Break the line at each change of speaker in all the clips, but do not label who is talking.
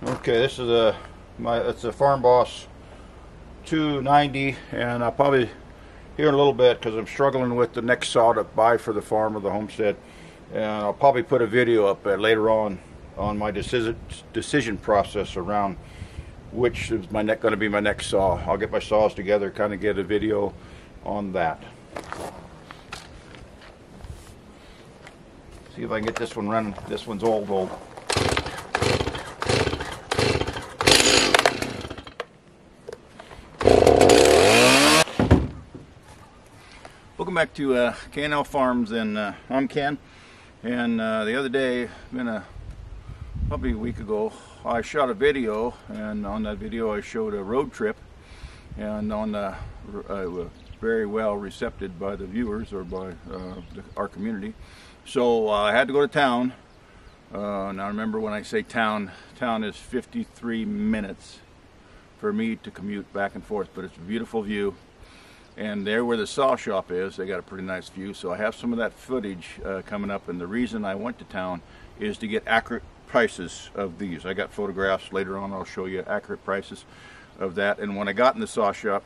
Okay, this is it's a Farm Boss 290, and I'll probably here in a little bit because I'm struggling with the next saw to buy for the farm or the homestead, and I'll probably put a video up later on my decision process around which is going to be my next saw. I'll get my saws together, kind of get a video on that. See if I can get this one running. This one's old. Welcome back to K&L Farms, and I'm Ken. And the other day, probably a week ago, I shot a video, and on that video I showed a road trip, and very well received by the viewers or by our community. So I had to go to town. Now remember, when I say town is 53 minutes for me to commute back and forth, but it's a beautiful view. And there where the saw shop is, they got a pretty nice view. So I have some of that footage coming up, and the reason I went to town is to get accurate prices of these. I got photographs. Later on I'll show you accurate prices of that. And when I got in the saw shop,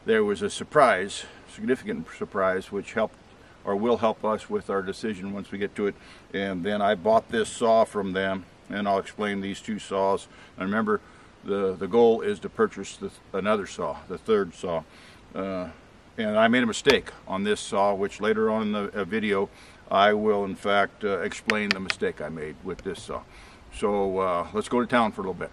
there was a surprise, significant surprise, which helped or will help us with our decision once we get to it. And then I bought this saw from them, and I'll explain these two saws. And remember, the goal is to purchase another saw, the third saw. And I made a mistake on this saw, which later on in the video I will in fact explain the mistake I made with this saw. So let's go to town for a little bit.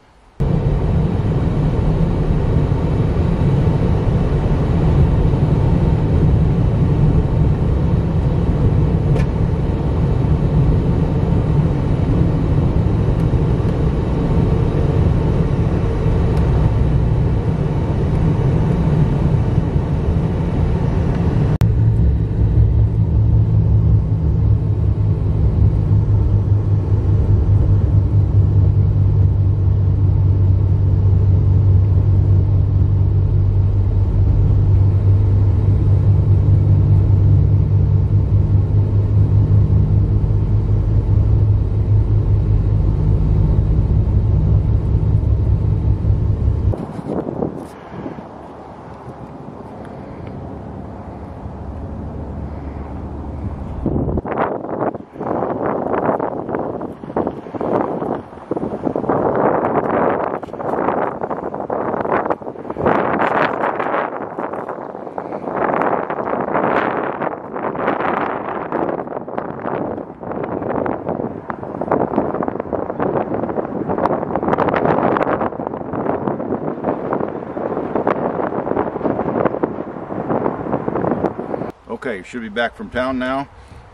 Okay, should be back from town now,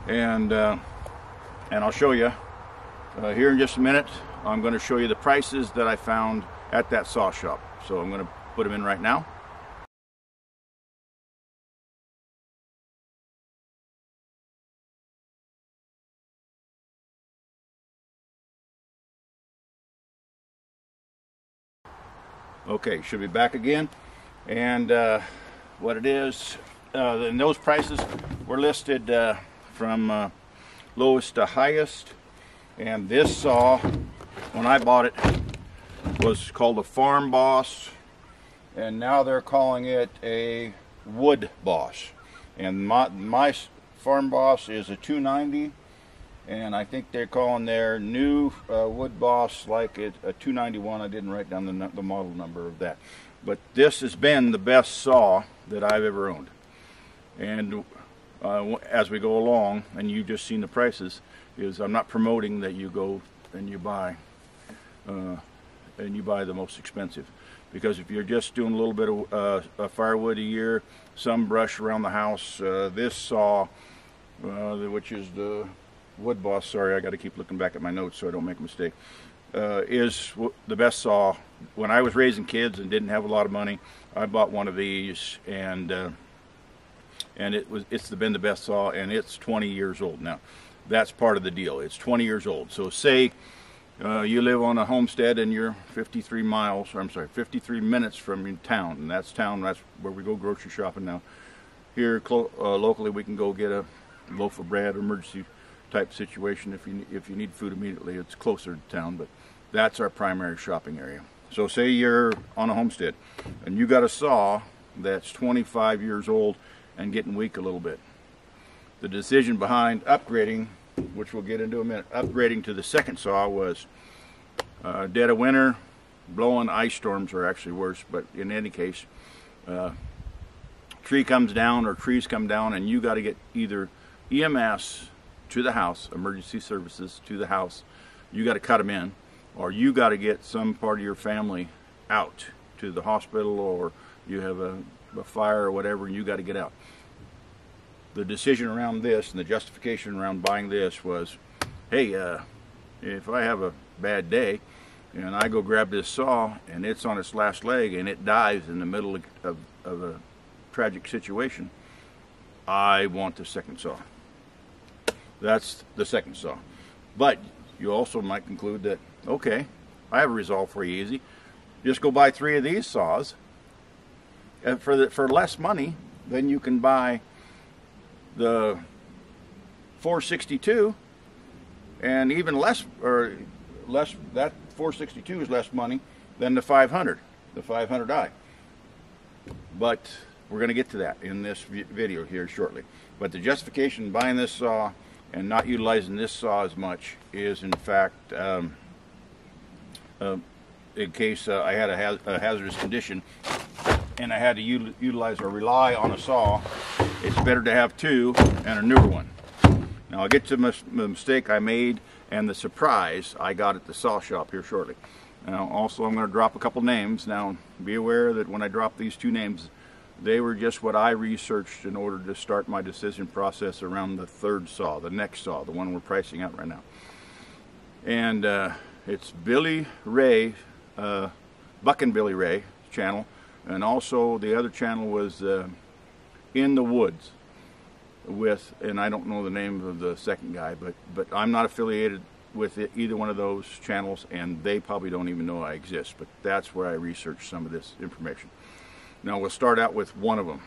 and I'll show you here in just a minute. I'm going to show you the prices that I found at that saw shop. So I'm going to put them in right now. Okay, should be back again, and what it is. And those prices were listed from lowest to highest, and this saw, when I bought it, was called a Farm Boss, and now they're calling it a Wood Boss. And my Farm Boss is a 290, and I think they're calling their new Wood Boss like it a 291. I didn't write down the model number of that, but this has been the best saw that I've ever owned. And as we go along, and you've just seen the prices, is I'm not promoting that you go and you buy the most expensive, because if you're just doing a little bit of firewood a year, some brush around the house, this saw, which is the Wood Boss, sorry, I got to keep looking back at my notes so I don't make a mistake, is the best saw. When I was raising kids and didn't have a lot of money, I bought one of these, and it's been the best saw, and it's 20 years old now. That's part of the deal. It's 20 years old. So say you live on a homestead and you're 53 minutes from your town, and that's where we go grocery shopping now. Here locally, we can go get a loaf of bread, emergency type situation if you need food immediately. It's closer to town, but That's our primary shopping area. So say you're on a homestead and you got a saw that's 25 years old and getting weak a little bit. The decision behind upgrading, which we'll get into in a minute, upgrading to the second saw was dead of winter, blowing ice storms are actually worse, but in any case, tree comes down or trees come down and you got to get either EMS to the house, emergency services to the house, you got to cut them in, or you got to get some part of your family out to the hospital, or you have a fire or whatever and you got to get out. The decision around this and the justification around buying this was, hey, if I have a bad day and I go grab this saw and it's on its last leg and it dies in the middle of a tragic situation, I want the second saw. That's the second saw. But you also might conclude that, okay, I have a resolve for you easy. Just go buy 3 of these saws for less money than you can buy the 462, and even less, that 462 is less money than the 500, the 500i. But we're going to get to that in this video here shortly. But the justification buying this saw and not utilizing this saw as much is, in fact, in case I had a hazardous condition and I had to utilize or rely on a saw, it's better to have 2 and a newer one. Now I'll get to the mistake I made and the surprise I got at the saw shop here shortly. Now also I'm going to drop a couple names. Now be aware that when I drop these 2 names, they were just what I researched in order to start my decision process around the 3rd saw, the next saw, the one we're pricing out right now. And it's Billy Ray, Buck and Billy Ray channel, and also the other channel was In the Woods with, and I don't know the name of the second guy, but I'm not affiliated with either one of those channels, and they probably don't even know I exist. But that's where I researched some of this information. Now we'll start out with one of them.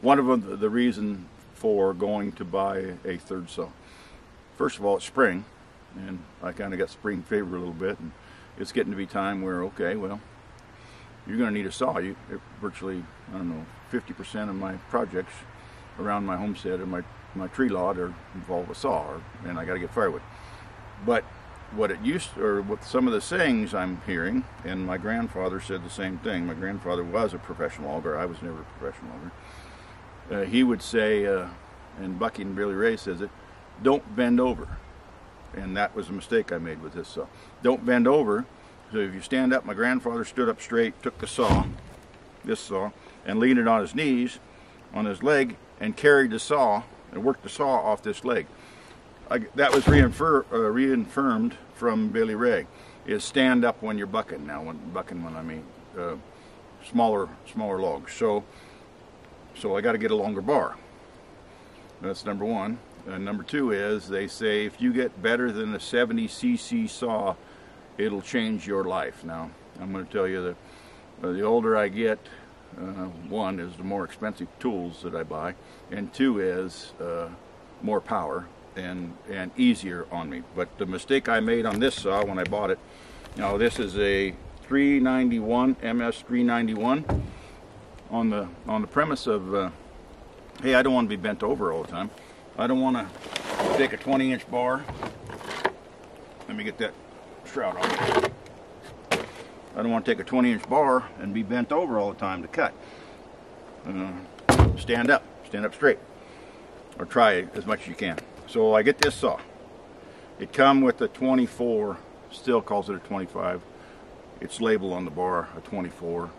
One of them, the reason for going to buy a 3rd saw. First of all, it's spring, and I kind of got spring fever a little bit, and it's getting to be time where, okay, well, you're going to need a saw. Virtually, I don't know, 50% of my projects around my homestead and my tree lot involve a saw, and I got to get firewood. But what some of the sayings I'm hearing, and my grandfather said the same thing. My grandfather was a professional auger. I was never a professional auger. He would say, and Bucky and Billy Ray says it, don't bend over. And that was a mistake I made with this saw. Don't bend over. So if you stand up, my grandfather stood up straight, took the saw, this saw, and leaned it on his knees, on his leg, and carried the saw and worked the saw off this leg. That was reaffirmed from Billy Ray, is stand up when you're bucking. Now, when I mean smaller logs. So I got to get a longer bar. That's number one. Number 2 is, they say if you get better than a 70cc saw, it'll change your life. Now, I'm going to tell you that the older I get, 1 is the more expensive tools that I buy, and 2 is more power and easier on me. But the mistake I made on this saw when I bought it, now this is a 391 MS 391 on the premise of hey, I don't want to be bent over all the time. I don't want to take a 20-inch bar. Let me get that shroud on. I don't want to take a 20-inch bar and be bent over all the time to cut. Stand up straight, or try as much as you can. So I get this saw. It come with a 24, still calls it a 25. It's labeled on the bar a 24.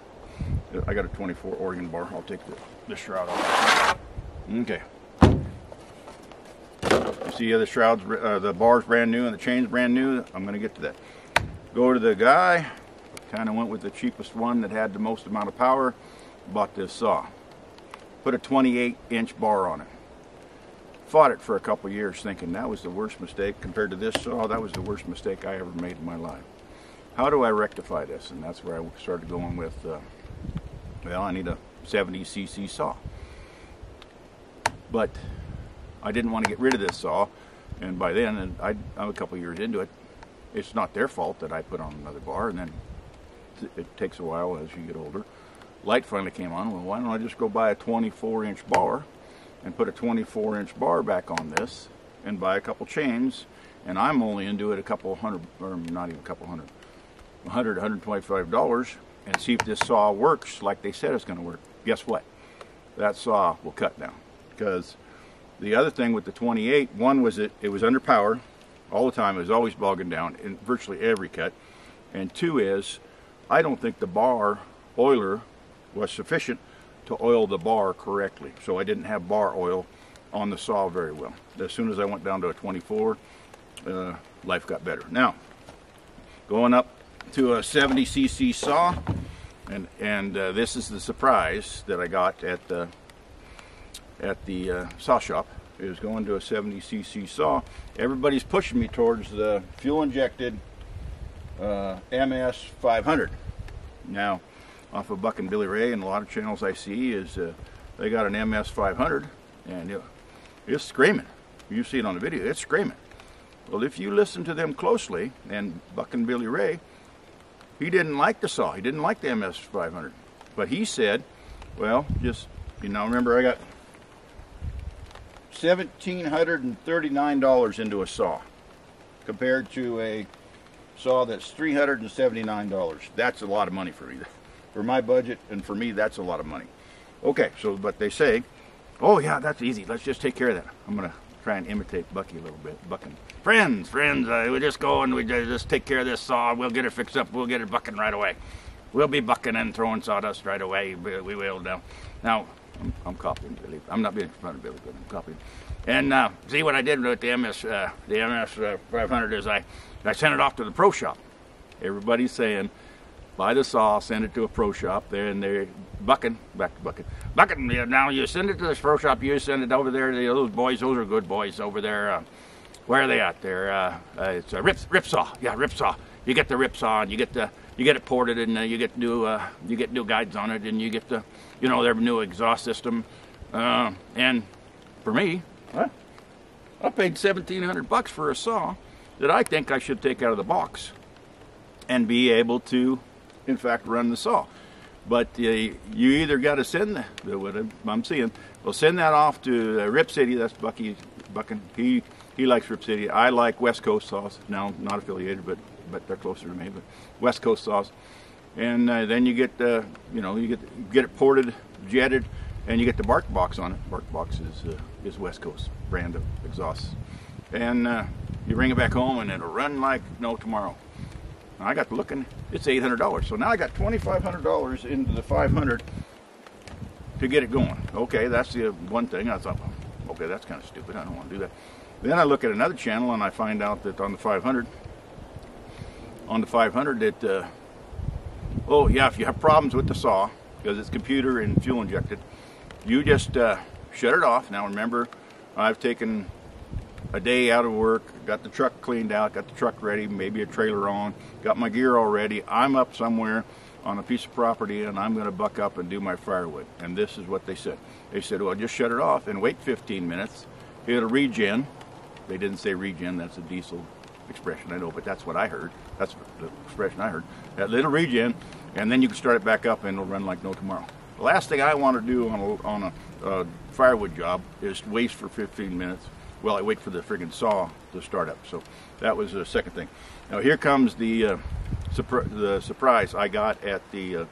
I got a 24 Oregon bar. I'll take the shroud off. Okay. You see the shroud's, the bar's brand new and the chain's brand new. I'm going to get to that. Go to the guy. Kind of went with the cheapest one that had the most amount of power. Bought this saw. Put a 28-inch bar on it. Fought it for a couple years thinking that was the worst mistake. Compared to this saw, that was the worst mistake I ever made in my life. How do I rectify this? And that's where I started going with, well, I need a 70cc saw. But I didn't want to get rid of this saw, and by then, I'm a couple years into it, it's not their fault that I put on another bar, and then it takes a while as you get older. Light finally came on. Well, why don't I just go buy a 24-inch bar and put a 24-inch bar back on this and buy a couple chains, and I'm only into it a couple hundred, or not even a couple hundred, $100, $125, and see if this saw works like they said it's going to work. Guess what? That saw will cut down. Because the other thing with the 28, one was it was under power all the time. It was always bogging down in virtually every cut. And two is, I don't think the bar oiler was sufficient to oil the bar correctly. So I didn't have bar oil on the saw very well. As soon as I went down to a 24, life got better. Now, going up to a 70cc saw, and this is the surprise that I got at the saw shop. It was going to a 70cc saw. Everybody's pushing me towards the fuel-injected MS 500. Now, off of Buck and Billy Ray and a lot of channels I see is they got an MS 500, and it's screaming. You see it on the video, it's screaming. Well, if you listen to them closely, and Buck and Billy Ray, he didn't like the saw. He didn't like the MS 500. But he said, well, just, remember I got $1,739 into a saw compared to a saw that's $379. That's a lot of money for me. For my budget, and for me, that's a lot of money. Okay, so, but they say, oh yeah, that's easy. Let's just take care of that. I'm going to try and imitate Bucky a little bit. Bucking. Friends, we just go and we just take care of this saw. We'll get it fixed up. We'll get it bucking right away. We'll be bucking and throwing sawdust right away. We will now. Now, I'm copying Billy. I'm not being in front of Billy, but I'm copying. And see what I did with the MS 500 is I sent it off to the pro shop. Everybody's saying, buy the saw, send it to a pro shop. They're bucking, back to bucking. Bucking, now you send it to this pro shop, you send it over there. Those boys, those are good boys over there. Where are they at? It's a rip saw. Yeah, rip saw. You get the rip saw, and you get it ported, and you get new guides on it, and you get the, their new exhaust system. And for me, I paid $1,700 for a saw that I think I should take out of the box and be able to, in fact, run the saw. But you either got to send what I'm seeing. Well, send that off to Rip City. That's Bucking. He likes Rip City. I like West Coast saws. Now, not affiliated, but they're closer to me. But West Coast saws, and then you get you get it ported, jetted, and you get the bark box on it. Bark box is West Coast brand of exhausts, and you bring it back home, and it'll run like no tomorrow. I got to looking, it's $800. So now I got $2,500 into the 500 to get it going. Okay, that's the one thing. I thought, okay, that's kind of stupid. I don't want to do that. Then I look at another channel and I find out that on the 500, that, oh yeah, if you have problems with the saw, because it's computer and fuel injected, you just shut it off. Now remember, I've taken a day out of work, got the truck cleaned out, got the truck ready, maybe a trailer on, got my gear all ready. I'm up somewhere on a piece of property and I'm going to buck up and do my firewood. And this is what they said. They said, well, just shut it off and wait 15 minutes. It'll regen. They didn't say regen, that's a diesel expression, I know, but that's what I heard. That's the expression I heard. That little regen, and then you can start it back up and it'll run like no tomorrow. The last thing I want to do on a firewood job is waste for 15 minutes. Well, I wait for the friggin' saw to start up. So that was the second thing. Now here comes the surprise I got at the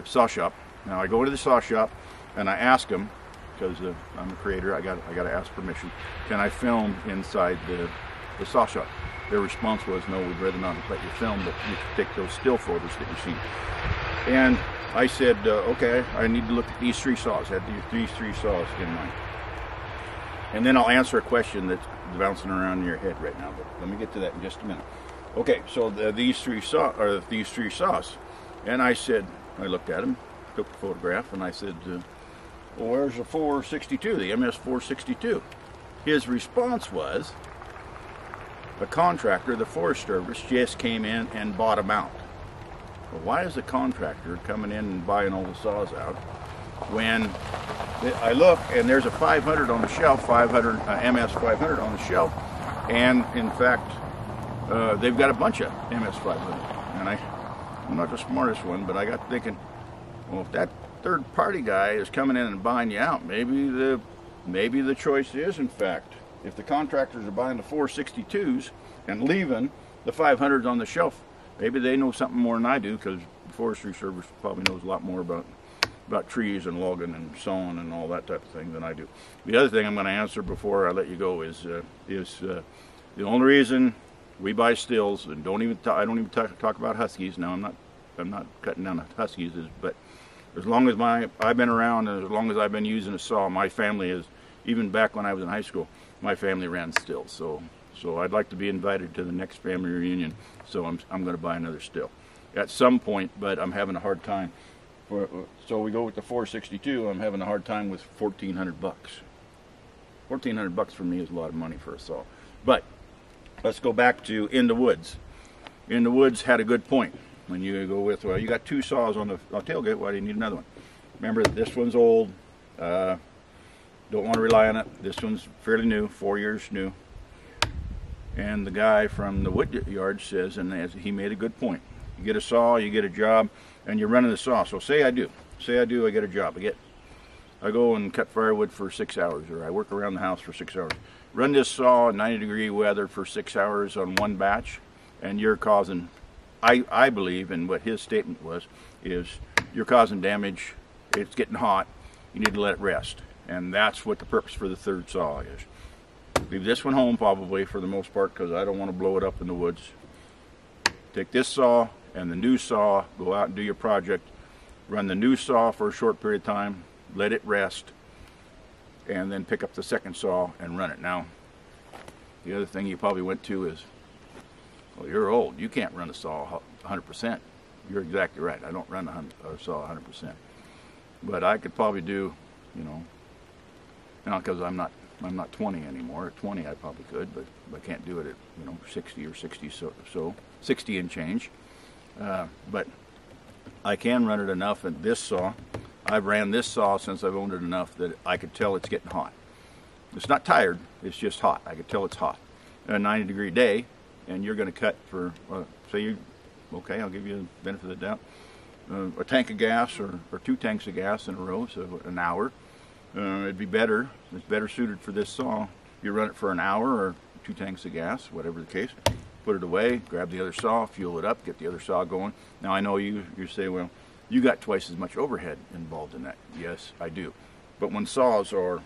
saw shop. Now I go into the saw shop and I ask them, because I'm a creator, I got to ask permission. Can I film inside the saw shop? Their response was, no, we'd rather not let you film, but you can take those still photos that you see. And I said, okay, I need to look at these three saws. I had these three saws in mind. And then I'll answer a question that's bouncing around in your head right now, but let me get to that in just a minute. Okay, so these three saws, and I said, I looked at them, took the photograph, and I said, well, where's the 462, the MS 462? His response was, the contractor, the Forest Service, just came in and bought them out. Well, why is the contractor coming in and buying all the saws out when I look and there's a 500 on the shelf, MS 500 on the shelf, and in fact they've got a bunch of MS500, and I'm not the smartest one, but I got thinking, well, if that third-party guy is coming in and buying you out, maybe the choice is, in fact, if the contractors are buying the 462s and leaving the 500s on the shelf, maybe they know something more than I do, because the Forestry Service probably knows a lot more about trees and logging and sawing and all that type of thing than I do. The other thing I'm going to answer before I let you go is the only reason we buy stills, and I don't even talk about Huskies. Now I'm not cutting down the Huskies, but as long as I've been around and as long as I've been using a saw, my family is, even back when I was in high school, my family ran stills. So I'd like to be invited to the next family reunion. So I'm going to buy another still at some point, but I'm having a hard time. So we go with the 462. I'm having a hard time with $1,400. $1,400 for me is a lot of money for a saw. But let's go back to In the Woods. In the Woods had a good point. When you go with, well, you got two saws on the tailgate, why do you need another one? Remember, this one's old. Don't want to rely on it. This one's fairly new, 4 years new. And the guy from the wood yard says, and he made a good point. You get a saw, you get a job, and you're running the saw. So say I get a job. I go and cut firewood for 6 hours, or I work around the house for 6 hours. Run this saw in 90-degree weather for 6 hours on one batch, and you're causing, I believe, and what his statement was, is you're causing damage. It's getting hot. You need to let it rest. And that's what the purpose for the third saw is. Leave this one home probably for the most part, because I don't want to blow it up in the woods. Take this saw and the new saw, go out and do your project. Run the new saw for a short period of time, let it rest, and then pick up the second saw and run it. Now, the other thing you probably went to is, well, you're old. You can't run a saw 100%. You're exactly right. I don't run a saw 100%. But I could probably do, because I'm not 20 anymore. At 20 I probably could, but I can't do it at 60 or 60 so 60 and change. But I can run it enough at this saw. I've ran this saw since I've owned it enough that I could tell it's getting hot. It's not tired, it's just hot. I could tell it's hot. A 90-degree day, and you're going to cut for, okay, I'll give you the benefit of the doubt, a tank of gas or 2 tanks of gas in a row, so an hour. It'd be better. It's better suited for this saw. You run it for an hour or 2 tanks of gas, whatever the case. Put it away, grab the other saw, fuel it up, get the other saw going. Now I know you say, well, you got twice as much overhead involved in that. Yes, I do. But when saws are,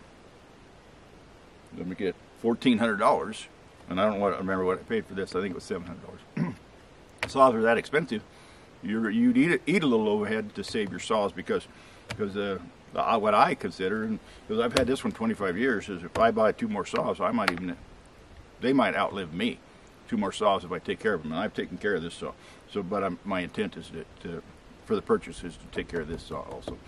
let me get $1,400, and I don't remember what I paid for this. I think it was $700. Saws are that expensive. You'd eat a little overhead to save your saws because what I consider, and because I've had this one 25 years, is if I buy 2 more saws, they might outlive me. 2 more saws if I take care of them, and I've taken care of this saw. So, but my intent is for the purchase is to take care of this saw also.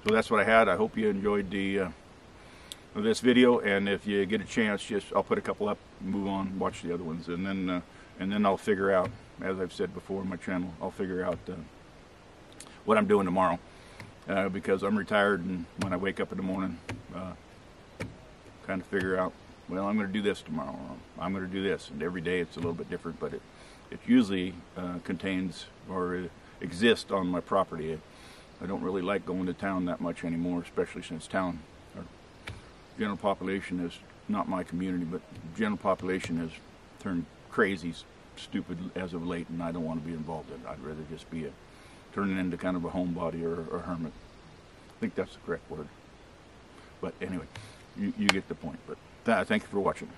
So that's what I had. I hope you enjoyed this video, and if you get a chance, I'll put a couple up, move on, watch the other ones, and then I'll figure out, as I've said before on my channel, I'll figure out what I'm doing tomorrow. Because I'm retired, and when I wake up in the morning, kind of figure out, well, I'm going to do this tomorrow, or I'm going to do this, and every day it's a little bit different, but it usually contains or exists on my property. I don't really like going to town that much anymore, especially since town, or general population is not my community, but general population has turned crazy, stupid as of late, and I don't want to be involved in it. I'd rather just be turning into kind of a homebody or a hermit. I think that's the correct word. But anyway, you get the point. But thank you for watching.